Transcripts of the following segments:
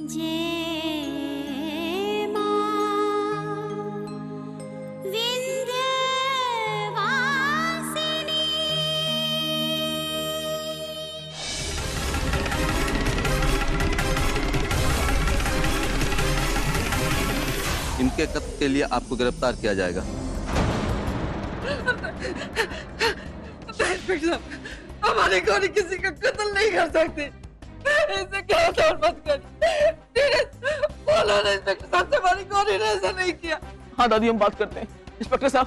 जय मां विंध्यवासिनी। इनके कत्ल के लिए आपको गिरफ्तार किया जाएगा। हमारे गौरी किसी का कत्ल नहीं कर सकते। ऐसे क्या मत कर। बोलो ना इंस्पेक्टर साहब से, हमारी गौरी ने ऐसा नहीं किया। हाँ दादी, हम बात करते हैं। इंस्पेक्टर साहब,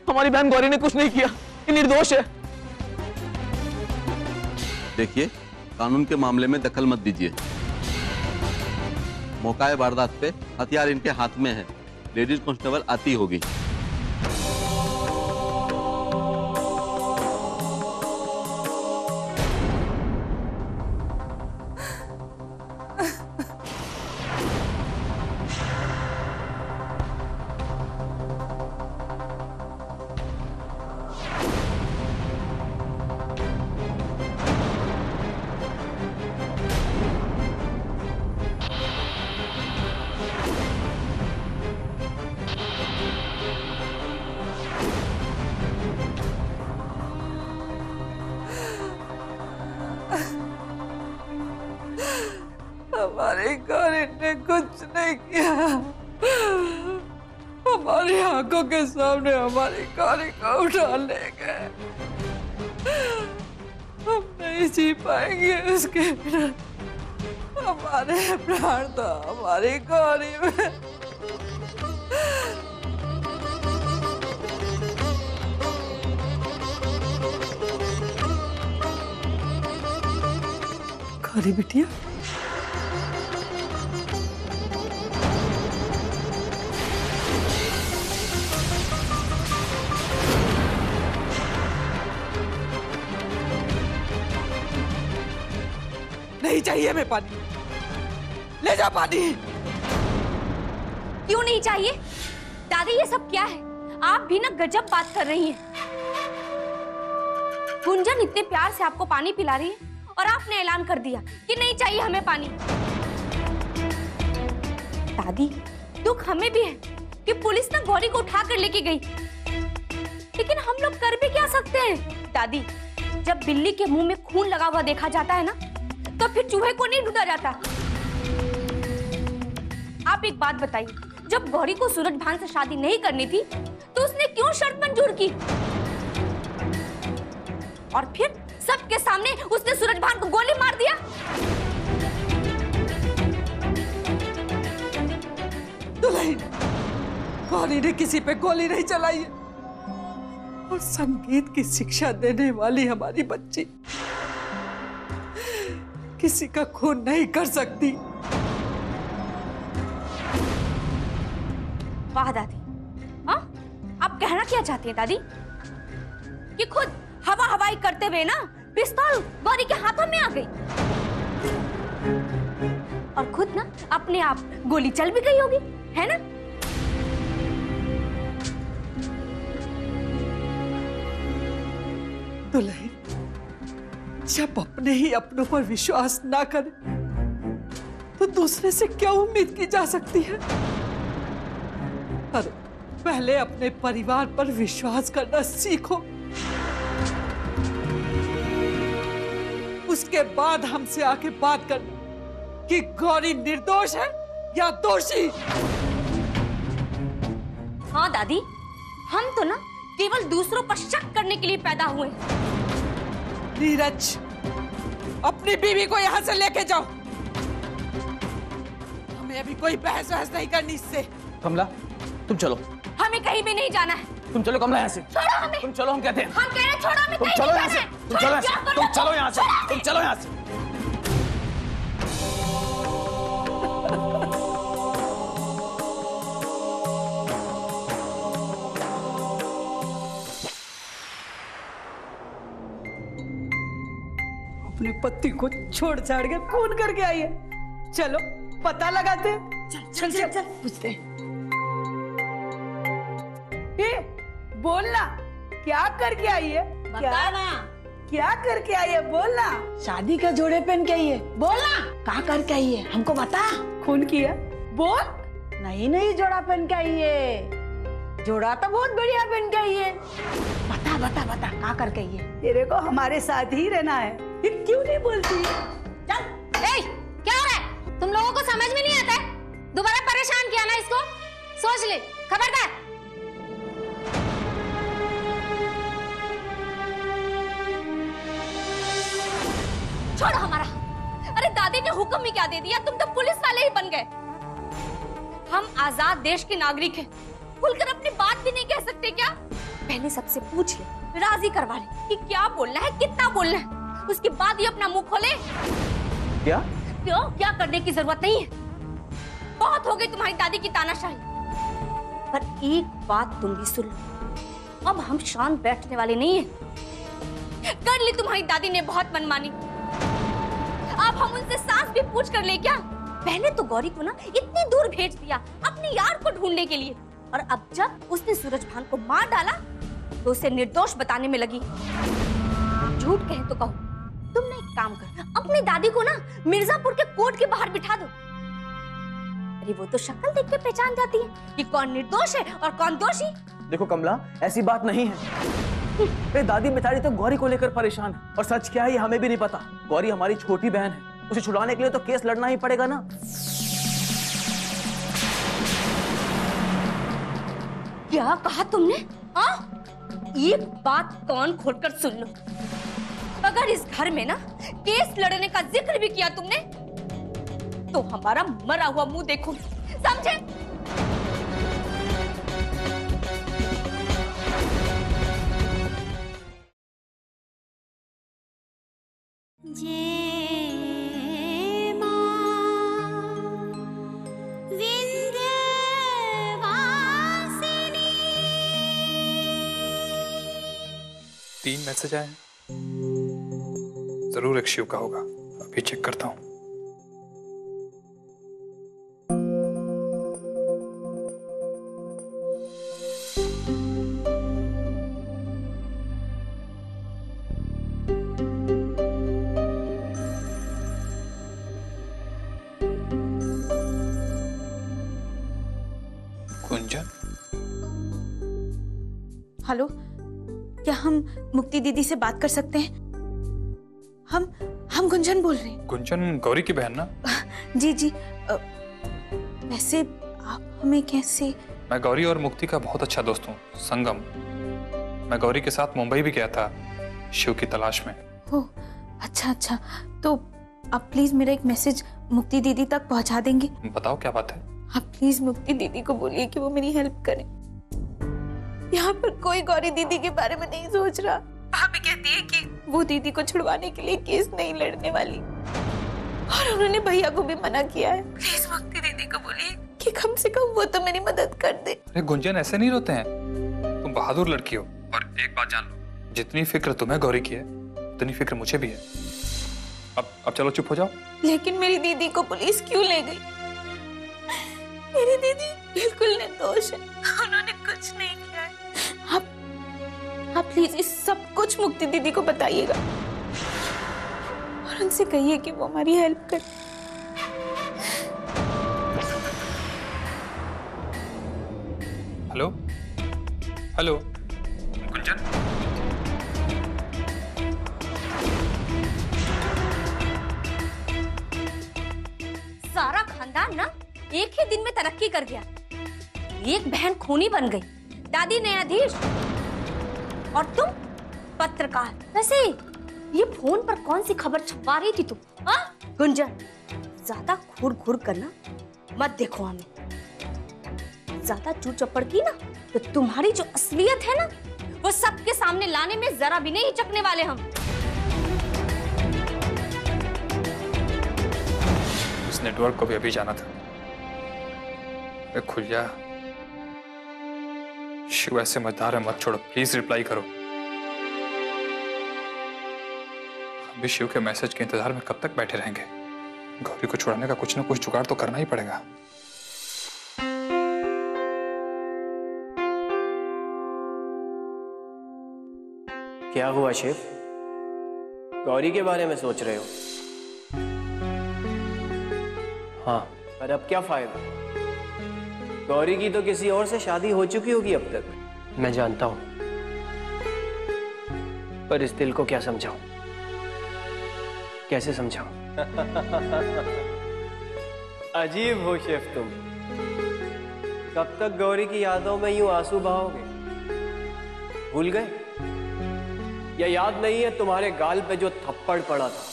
हमारी बहन गौरी ने कुछ नहीं किया, ये निर्दोष है। देखिए, कानून के मामले में दखल मत दीजिए। मौका वारदात पे हथियार इनके हाथ में है। लेडीज कांस्टेबल आती होगी। हमारी गौरी ने कुछ नहीं किया। हमारी आंखों के सामने हमारी गौरी को उठा ले गए। हम नहीं जी पाएंगे उसके बिना। हमारे प्राण तो हमारी गौरी में। गौरी बिटिया, नहीं चाहिए हमें पानी। ले जा पानी। क्यों नहीं चाहिए दादी? ये सब क्या है? आप भी ना गजब बात कर रही हैं। गुंजन इतने प्यार से आपको पानी पिला रही है और आपने ऐलान कर दिया कि नहीं चाहिए हमें पानी। दादी, दुख हमें भी है कि पुलिस ना गौरी को उठा कर लेके गई, लेकिन हम लोग कर भी क्या सकते हैं? दादी, जब बिल्ली के मुंह में खून लगा हुआ देखा जाता है ना, तो फिर चूहे को नहीं ढूंढा जाता। आप एक बात बताइए, जब गौरी को सूरज भान से शादी नहीं करनी थी तो उसने क्यों शर्त मंजूर की? और फिर सबके सामने उसने सूरज भान को गोली मार दिया। दुल्हन, गौरी ने किसी पे गोली नहीं चलाई है। और संगीत की शिक्षा देने वाली हमारी बच्ची किसी का खून नहीं कर सकती। वाह दादी, हाँ? आप कहना क्या चाहती हैं दादी? कि खुद हवा हवाई करते हुए ना पिस्तौल गौरी के हाथों में आ गई और खुद ना अपने आप गोली चल भी गई होगी, है ना? दुल्हन, जब अपने ही अपनों पर विश्वास ना करे तो दूसरे से क्या उम्मीद की जा सकती है? अरे पहले अपने परिवार पर विश्वास करना सीखो, उसके बाद हमसे आके बात करना कि गौरी निर्दोष है या दोषी। हाँ दादी, हम तो ना केवल दूसरों पर शक करने के लिए पैदा हुए हैं। नीरज, अपनी बीवी को यहाँ से लेके जाओ। हमें अभी कोई बहस नहीं करनी इससे। कमला, तुम चलो। हमें कहीं भी नहीं जाना है। तुम चलो कमला यहाँ से। छोड़ो हमें। तुम चलो, हम कहते हैं। हम कह रहे हैं छोड़ो हमें। तुम चलो यहाँ से। तुम चलो यहाँ से। तुम चलो यहाँ से। तुम चलो यहाँ से। अपने पति को छोड़ छाड़ के खून करके आई है। चलो पता लगाते हैं। चल चल चल पूछते हैं। बोलना, क्या करके आई है? क्या करके आई है? बोलना। शादी का जोड़े पहन के आई है। बोलना, कहाँ करके आई है? हमको बता। खून किया? बोल। नहीं नहीं, जोड़ा पहन के आई है। जोड़ा तो बहुत बढ़िया पहन के आई है। बता बता बता, कहाँ करके आई है? तेरे को हमारे साथ ही रहना है, फिर क्यों नहीं बोलती? चल। ए, क्या हो रहा है? तुम लोगों को समझ में नहीं आता है? दोबारा परेशान किया ना इसको, सोच ले, खबरदार। छोड़ो हमारा। अरे दादी ने हुक्म ही क्या दे दिया, तुम तो पुलिस वाले ही बन गए। हम आजाद देश के नागरिक हैं, खुलकर अपनी बात भी नहीं कह सकते क्या? पहले सबसे पूछ ले, राजी करवा ले कि क्या बोलना है, कितना बोलना है, उसके बाद ही अपना मुंह खोले। क्या? क्यों? क्या करने की जरूरत नहीं है। बहुत हो गई तुम्हारी दादी की तानाशाही। पर एक बात तुम भी सुन लो, अब हम शांत बैठने वाले नहीं हैं। कर ली तुम्हारी दादी ने बहुत मनमानी, अब हम उनसे सांस भी पूछ कर ले क्या? पहले तो गौरी को ना इतनी दूर भेज दिया अपने यार को ढूंढने के लिए, और अब जब उसने सूरजभान को मार डाला तो उसे निर्दोष बताने में लगी। झूठ कहे तो कहो, तुमने एक काम कर, अपनी दादी को ना मिर्जापुर के कोर्ट के बाहर बिठा दो। अरे वो तो शक्ल देख के पहचान जाती है कि कौन निर्दोष है और कौन दोषी। देखो कमला, ऐसी बात नहीं है। अरे दादी बेचारी तो गौरी को लेकर परेशान है, और सच क्या है ये हमें भी नहीं पता। गौरी हमारी छोटी बहन है, उसे छुड़ाने के लिए तो केस लड़ना ही पड़ेगा ना। क्या कहा तुमने? हाँ? एक बात कान खोलकर सुन लो, अगर इस घर में ना केस लड़ने का जिक्र भी किया तुमने तो हमारा मरा हुआ मुंह देखो, समझे? तीन मैसेज आए हैं, जरूर एक शिव का होगा। अभी चेक करता हूँ। गुंजन, हेलो, क्या हम मुक्ति दीदी से बात कर सकते हैं? हम गुंजन बोल रहे हैं। गुंजन गौरी की बहन ना? जी जी। वैसे आप हमें कैसे? मैं गौरी और मुक्ति का बहुत अच्छा दोस्त हूँ, संगम। मैं गौरी के साथ मुंबई भी गया था शिव की तलाश में। ओह, अच्छा अच्छा। तो आप प्लीज मेरा एक मैसेज मुक्ति दीदी तक पहुंचा देंगे? बताओ क्या बात है? आप प्लीज मुक्ति दीदी को बोलिए कि वो मेरी हेल्प करें। यहाँ पर कोई गौरी दीदी के बारे में नहीं सोच रहा। भाभी कहती है कि वो दीदी को छुड़वाने के लिए केस नहीं लड़ने वाली, और उन्होंने भैया को भी मना किया है। प्लीज मुक्ति दीदी को बोलिए कि कम से कम वो तो मेरी मदद कर दे। अरे गुंजन, ऐसे नहीं रोते हैं। तुम बहादुर लड़की हो, और एक बात जान लो, जितनी फिक्र तुम्हें गौरी की है उतनी फिक्र मुझे भी है। अब चलो चुप हो जाओ। लेकिन मेरी दीदी को पुलिस क्यों ले गई? मेरी दीदी बिल्कुल निर्दोष है, उन्होंने कुछ नहीं किया है। आप प्लीज इस सब कुछ मुक्ति दीदी को बताइएगा, और उनसे कहिए कि वो हमारी हेल्प करे। हेलो हेलो गुंजन, सारा खानदान ना एक ही दिन में तरक्की कर गया। एक बहन खूनी बन गई, दादी न्यायाधीश, और तुम पत्रकार। वैसे ये फोन पर कौन सी खबर छपवा रही थी तुम? हाँ गुंजन, ज्यादा घूर घूर करना मत देखो हमें। ज्यादा चूर चप्पड़ की ना तो तुम्हारी जो असलियत है ना वो सबके सामने लाने में जरा भी नहीं हिचकने वाले हम। इस नेटवर्क को भी अभी जाना था। खुल जा। शिव ऐसे मझधार है, मत छोड़ो, प्लीज रिप्लाई करो। अभी शिव के मैसेज के इंतजार में कब तक बैठे रहेंगे? गौरी को छुड़ाने का कुछ ना कुछ जुगाड़ तो करना ही पड़ेगा। क्या हुआ शिव? गौरी के बारे में सोच रहे हो? हाँ, पर अब क्या फायदा? गौरी की तो किसी और से शादी हो चुकी होगी अब तक। मैं जानता हूं, पर इस दिल को क्या समझाऊं? कैसे समझाऊं? अजीब हो शेफ तुम। कब तक गौरी की यादों में यूं आंसू बहाओगे? भूल गए? या याद नहीं है तुम्हारे गाल पे जो थप्पड़ पड़ा था?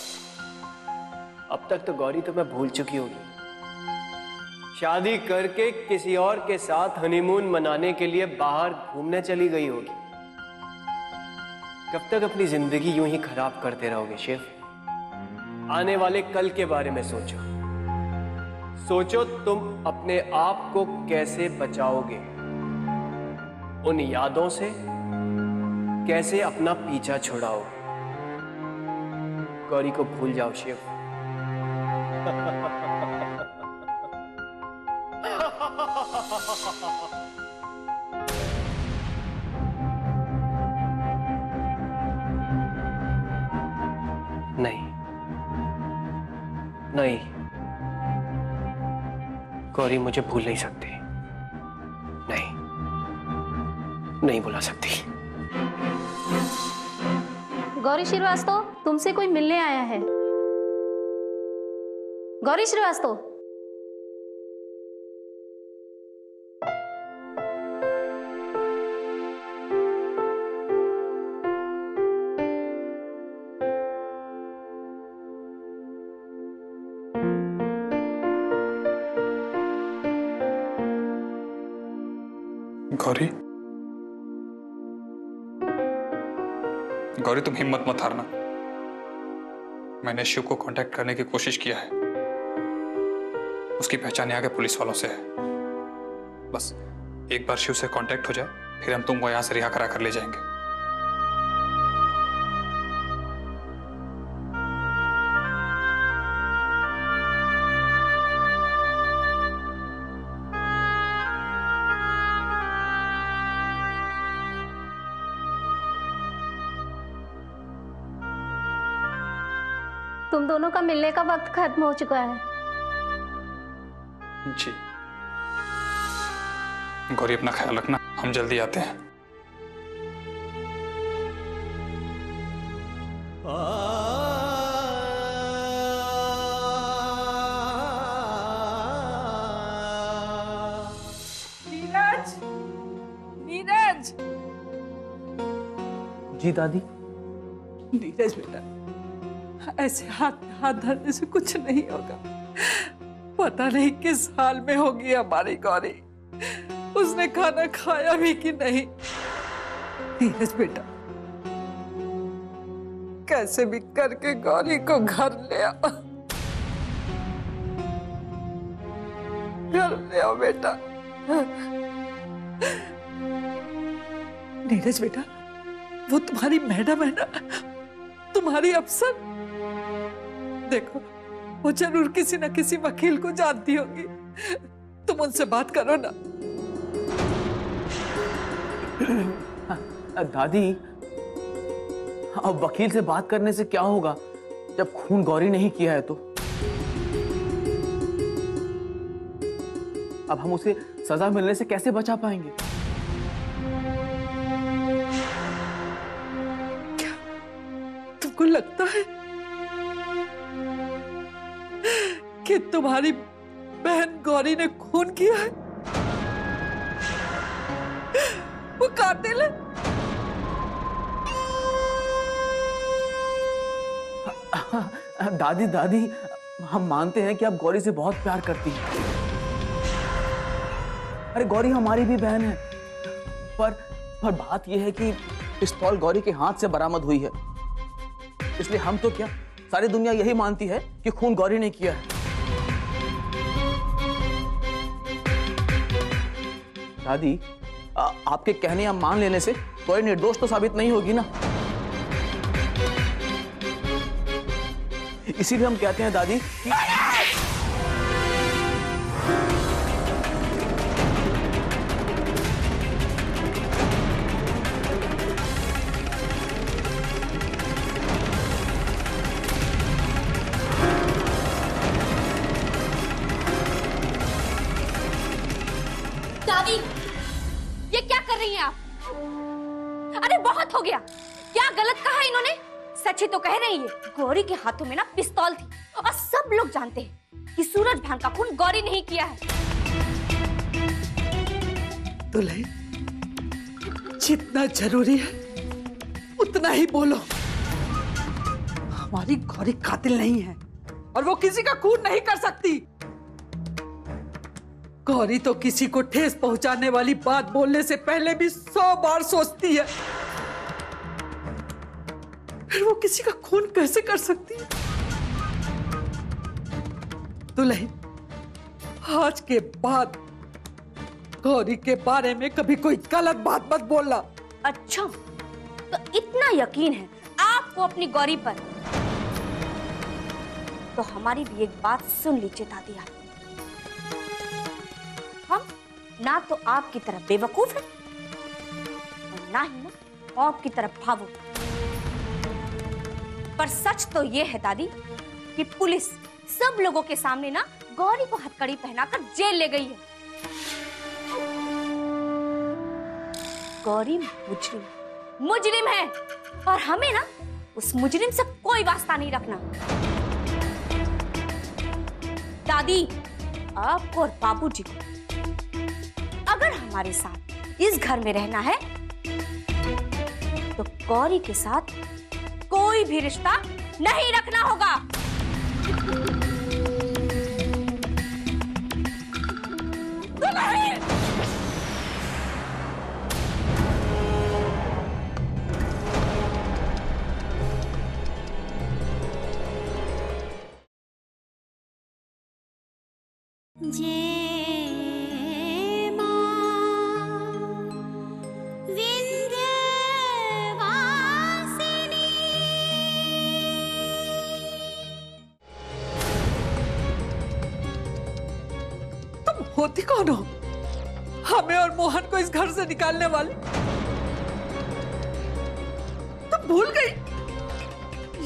अब तक तो गौरी तुम्हें भूल चुकी होगी। शादी करके किसी और के साथ हनीमून मनाने के लिए बाहर घूमने चली गई होगी। कब तक अपनी जिंदगी यूं ही खराब करते रहोगे शेफ? आने वाले कल के बारे में सोचो। सोचो तुम अपने आप को कैसे बचाओगे उन यादों से, कैसे अपना पीछा छुड़ाओगे। गौरी को भूल जाओ शेफ। नहीं नहीं, गौरी मुझे भूल नहीं सकती। नहीं, नहीं भुला सकती। गौरी श्रीवास्तव, तुमसे कोई मिलने आया है। गौरी श्रीवास्तव। गौरी, गौरी तुम हिम्मत मत हारना। मैंने शिव को कांटेक्ट करने की कोशिश किया है। उसकी पहचान यहाँ के पुलिस वालों से है। बस एक बार शिव से कांटेक्ट हो जाए, फिर हम तुमको यहाँ से रिहा करा कर ले जाएंगे। तुम दोनों का मिलने का वक्त खत्म हो चुका है। जी गौरी, अपना ख्याल रखना। हम जल्दी आते हैं। नीरज, नीरज, जी दादी। नीरज बेटा, ऐसे हाथ धरने से कुछ नहीं होगा। पता नहीं किस हाल में होगी हमारी गौरी। उसने खाना खाया भी कि नहीं। नीरज बेटा, कैसे भी करके गौरी को घर ले आओ। घर ले आओ बेटा। नीरज बेटा, वो तुम्हारी मैडम है ना, तुम्हारी अफसर। देखो, वो जरूर किसी न किसी वकील को जानती होगी। तुम उनसे बात करो ना। दादी, अब वकील से बात करने से क्या होगा जब खून गौरी नहीं किया है तो? अब हम उसे सजा मिलने से कैसे बचा पाएंगे? क्या तुमको लगता है कि तुम्हारी बहन गौरी ने खून किया है? वो कातिल है? दादी, हम मानते हैं कि आप गौरी से बहुत प्यार करती हैं। अरे गौरी हमारी भी बहन है, पर बात यह है कि पिस्तौल गौरी के हाथ से बरामद हुई है, इसलिए हम तो क्या, सारी दुनिया यही मानती है कि खून गौरी ने किया है। दादी, आपके कहने या मान लेने से गौरी निर्दोष तो साबित नहीं होगी ना। इसीलिए हम कहते हैं दादी कि दादी, ये क्या कर रही हैं आप? अरे बहुत हो गया। क्या गलत कहा इन्होंने? सच ही तो कह रही है। गौरी के हाथों में ना पिस्तौल थी और सब लोग जानते हैं कि सूरज भान का खून गौरी नहीं किया है। दुल्हन, जितना जरूरी है उतना ही बोलो। हमारी गौरी कातिल नहीं है और वो किसी का खून नहीं कर सकती। गौरी तो किसी को ठेस पहुंचाने वाली बात बोलने से पहले भी 100 बार सोचती है, फिर वो किसी का खून कैसे कर सकती है? दुल्हन, आज के बाद गौरी के बारे में कभी कोई गलत बात मत बोलना। अच्छा, तो इतना यकीन है आपको अपनी गौरी पर, तो हमारी भी एक बात सुन लीजिए दादी आप। हम ना तो आपकी तरह बेवकूफ है और ना ही ना आपकी तरफ भावुक। पर सच तो ये है दादी कि पुलिस सब लोगों के सामने ना गौरी को हथकड़ी पहनाकर जेल ले गई है। गौरी मुजरिम है और हमें ना उस मुजरिम से कोई वास्ता नहीं रखना। दादी, आपको और बाबूजी को अगर हमारे साथ इस घर में रहना है तो गौरी के साथ कोई भी रिश्ता नहीं रखना होगा। होती कौन हो? हमें और मोहन को इस घर से निकालने वाले? तुम भूल गई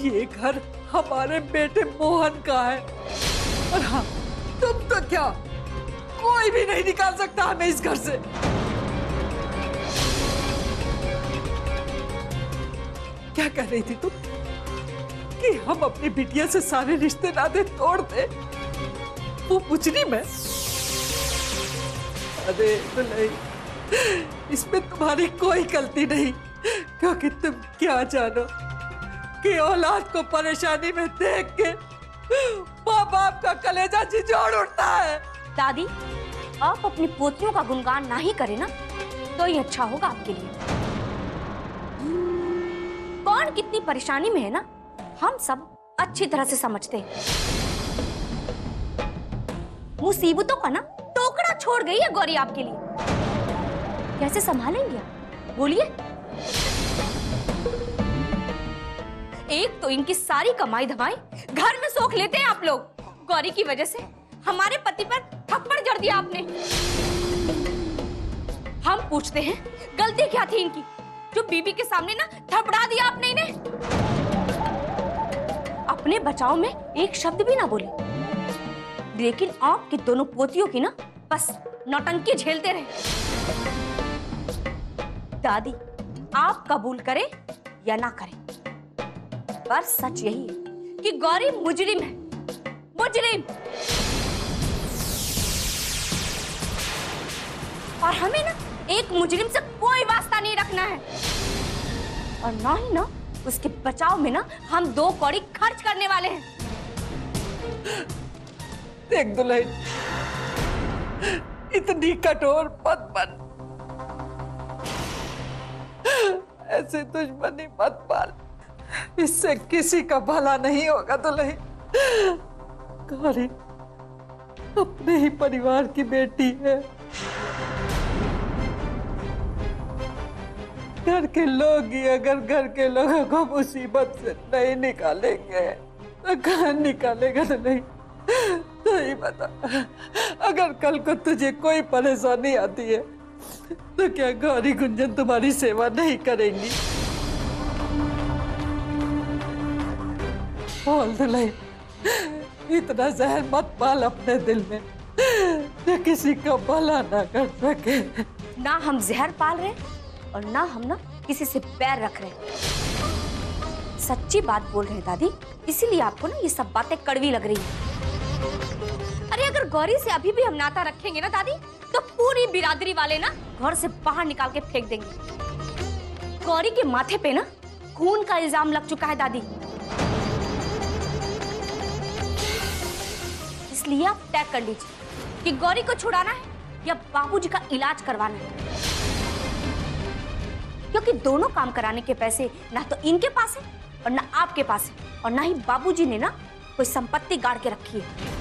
ये घर हमारे बेटे मोहन का है। और हाँ, तुम तो क्या, कोई भी नहीं निकाल सकता हमें इस घर से। क्या कह रही थी तुम? कि हम अपनी बिटिया से सारे रिश्ते नाते तोड़ दे? वो मुजरिम है। अरे नहीं, इसमें तुम्हारी कोई गलती नहीं, क्योंकि तुम क्या जानो कि औलाद को परेशानी में देख के माँ बाप का कलेजा झिझोड़ उठता है। दादी, आप अपनी पोतियों का गुणगान ना ही करें ना तो ही अच्छा होगा आपके लिए। कौन कितनी परेशानी में है ना, हम सब अच्छी तरह से समझते हैं। मुसीबतों का ना टोकरा छोड़ गई है गौरी आपके लिए। कैसे संभालेंगे आप, बोलिए? एक तो इनकी सारी कमाई धमाई घर में सोख लेते हैं आप लोग। गौरी की वजह से हमारे पति पर थप्पड़ जड़ दिया आपने। हम पूछते हैं गलती क्या थी इनकी, जो बीबी के सामने ना थपड़ा दिया आपने इन्हें। अपने बचाव में एक शब्द भी ना बोले, लेकिन आपकी दोनों पोतियों की ना बस नौटंकी झेलते रहे। दादी, आप कबूल करें या ना करें, पर सच यही है कि गौरी मुजरिम है। मुजरिम। और हमें ना एक मुजरिम से कोई वास्ता नहीं रखना है, और ना ही ना उसके बचाव में ना हम 2 कौड़ी खर्च करने वाले हैं। देख दुल्हन, इतनी कठोर मत बन, ऐसे दुश्मनी मत पाल, इससे किसी का भला नहीं होगा। दुल्हन, गौरी अपने ही परिवार की बेटी है। घर के लोग ही अगर घर के लोगों को मुसीबत से नहीं निकालेंगे तो कहाँ निकालेगा? तो नहीं, तो ही बता, अगर कल को तुझे कोई परेशानी आती है तो क्या गौरी गुंजन तुम्हारी सेवा नहीं करेंगी? बोल दुल्हन, इतना जहर मत पाल अपने दिल में। देख, किसी का भला ना कर सके। ना हम जहर पाल रहे और ना हम ना किसी से पैर रख रहे। सच्ची बात बोल रहे हैं दादी, इसीलिए आपको ना ये सब बातें कड़वी लग रही है। अरे अगर गौरी से अभी भी हम नाता रखेंगे ना दादी, तो पूरी बिरादरी वाले ना घर से बाहर निकाल के फेंक देंगे। गौरी के माथे पे ना खून का इल्जाम लग चुका है दादी, इसलिए आप तय कर लीजिए कि गौरी को छुड़ाना है या बाबूजी का इलाज करवाना है, क्योंकि दोनों काम कराने के पैसे ना तो इनके पास है और ना आपके पास है, और ना ही बाबूजी ने ना कोई संपत्ति गाड़ के रखी है।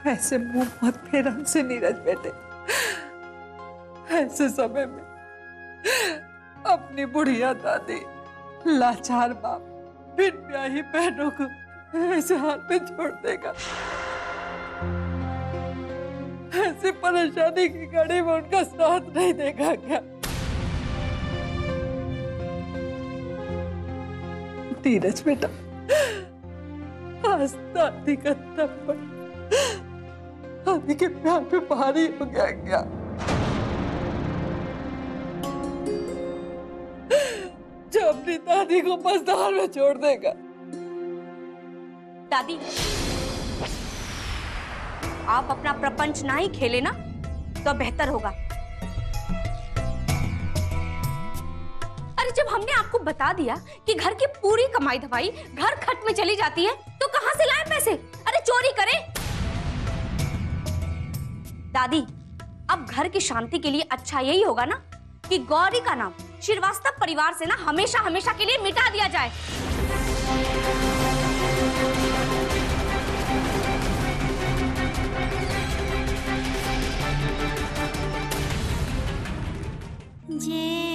ऐसे मुंह मत फेर हमसे नीरज बेटे। ऐसे समय में अपनी बुढ़िया दादी, लाचार बाप, बिन ब्याही बहनों को ऐसे हाल में छोड़ देगा। ऐसी परेशानी की घड़ी में उनका साथ नहीं देगा क्या? नीरज बेटा, आज दादी का थप्पड़ दादी के प्यार पे भारी हो गया क्या? जो अपनी दादी को मझधार में छोड़ देगा। दादी, आप अपना प्रपंच ना ही खेले ना तो बेहतर होगा। अरे जब हमने आपको बता दिया कि घर की पूरी कमाई धमाई घर खट में चली जाती है, तो कहां से लाए पैसे? अरे चोरी करें। दादी, अब घर की शांति के लिए अच्छा यही होगा ना कि गौरी का नाम श्रीवास्तव परिवार से ना हमेशा हमेशा के लिए मिटा दिया जाए। जे